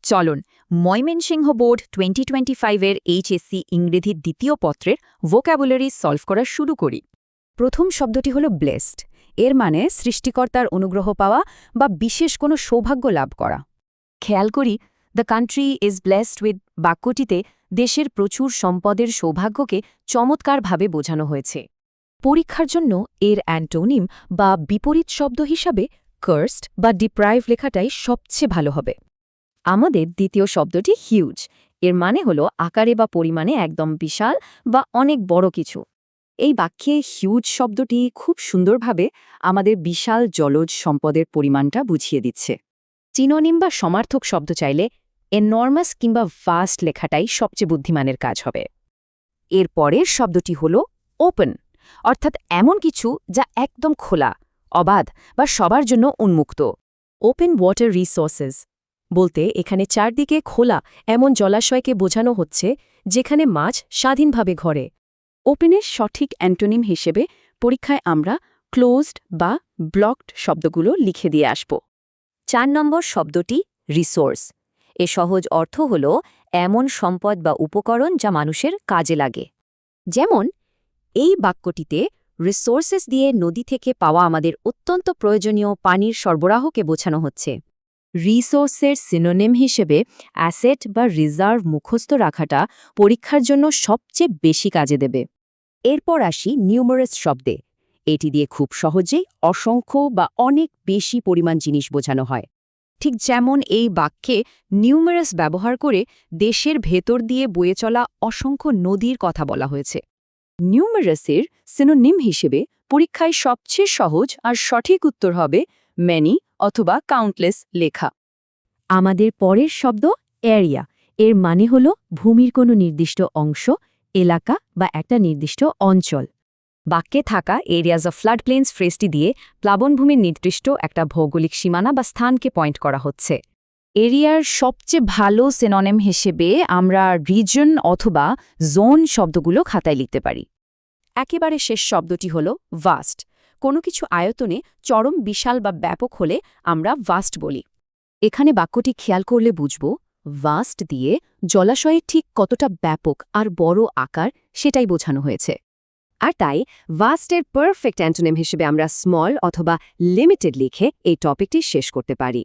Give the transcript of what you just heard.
চলুন Mymensingh board 2025-এর HSC ইংরেজির দ্বিতীয় পত্রের ভোক্যাবুলারি সলভ করা শুরু করি। প্রথম শব্দটি হল ব্লেসড। এর মানে সৃষ্টিকর্তার অনুগ্রহ পাওয়া বা বিশেষ কোনো সৌভাগ্য লাভ করা। খেয়াল করি the country is blessed with বাক্যটিতে দেশের প্রচুর সম্পদের সৌভাগ্যকে চমৎকারভাবে বোঝানো হয়েছে। পরীক্ষার জন্য এর অ্যান্টোনিম বা বিপরীত শব্দ হিসাবে কার্সড বা ডিপ্রাইভ লেখাটাই সবচেয়ে ভালো হবে। আমাদের দ্বিতীয় শব্দটি হিউজ। এর মানে হল আকারে বা পরিমাণে একদম বিশাল বা অনেক বড় কিছু। এই বাক্যে হিউজ শব্দটি খুব সুন্দরভাবে আমাদের বিশাল জলজ সম্পদের পরিমাণটা বুঝিয়ে দিচ্ছে। সিনোনিম বা সমার্থক শব্দ চাইলে এনর্মাস কিংবা ভাস্ট লেখাটাই সবচেয়ে বুদ্ধিমানের কাজ হবে। এর পরের শব্দটি হল ওপেন, অর্থাৎ এমন কিছু যা একদম খোলা, অবাধ বা সবার জন্য উন্মুক্ত। ওপেন ওয়াটার রিসোর্সেস বলতে এখানে চারদিকে খোলা এমন জলাশয়কে বোঝানো হচ্ছে যেখানে মাছ স্বাধীনভাবে ঘরে। ওপেনের সঠিক অ্যান্টোনিম হিসেবে পরীক্ষায় আমরা ক্লোজড বা ব্লকড শব্দগুলো লিখে দিয়ে আসব। 4 নম্বর শব্দটি রিসোর্স। এ সহজ অর্থ হল এমন সম্পদ বা উপকরণ যা মানুষের কাজে লাগে। যেমন এই বাক্যটিতে রিসোর্সেস দিয়ে নদী থেকে পাওয়া আমাদের অত্যন্ত প্রয়োজনীয় পানির সরবরাহকে বোঝানো হচ্ছে। রিসোর্সের সিনোনিম হিসেবে অ্যাসেট বা রিজার্ভ মুখস্থ রাখাটা পরীক্ষার জন্য সবচেয়ে বেশি কাজে দেবে। এরপর আসি নিউমারাস শব্দে। এটি দিয়ে খুব সহজেই অসংখ্য বা অনেক বেশি পরিমাণ জিনিস বোঝানো হয়। ঠিক যেমন এই বাক্যে নিউমারাস ব্যবহার করে দেশের ভেতর দিয়ে বয়ে চলা অসংখ্য নদীর কথা বলা হয়েছে। নিউমারাসের সিনোনিম হিসেবে পরীক্ষায় সবচেয়ে সহজ আর সঠিক উত্তর হবে ম্যানি অথবা কাউন্টলেস লেখা। আমাদের পরের শব্দ এরিয়া। এর মানে হল ভূমির কোনো নির্দিষ্ট অংশ, এলাকা বা একটা নির্দিষ্ট অঞ্চল। বাক্যে থাকা এরিয়াজ অফ ফ্লাড প্লেন্স ফ্রেজটি দিয়ে প্লাবনভূমির নির্দিষ্ট একটা ভৌগোলিক সীমানা বা স্থানকে পয়েন্ট করা হচ্ছে। এরিয়ার সবচেয়ে ভালো সিনোনিম হিসেবে আমরা রিজন অথবা জোন শব্দগুলো খাতায় লিখতে পারি। একেবারে শেষ শব্দটি হল ভাস্ট। কোনো কিছু আয়তনে চরম বিশাল বা ব্যাপক হলে আমরা ভাস্ট বলি। এখানে বাক্যটি খেয়াল করলে বুঝব ভাস্ট দিয়ে জলাশয়ের ঠিক কতটা ব্যাপক আর বড় আকার সেটাই বোঝানো হয়েছে। আর তাই ভাস্টের পারফেক্ট অ্যান্টোনিম হিসেবে আমরা স্মল অথবা লিমিটেড লিখে এই টপিকটি শেষ করতে পারি।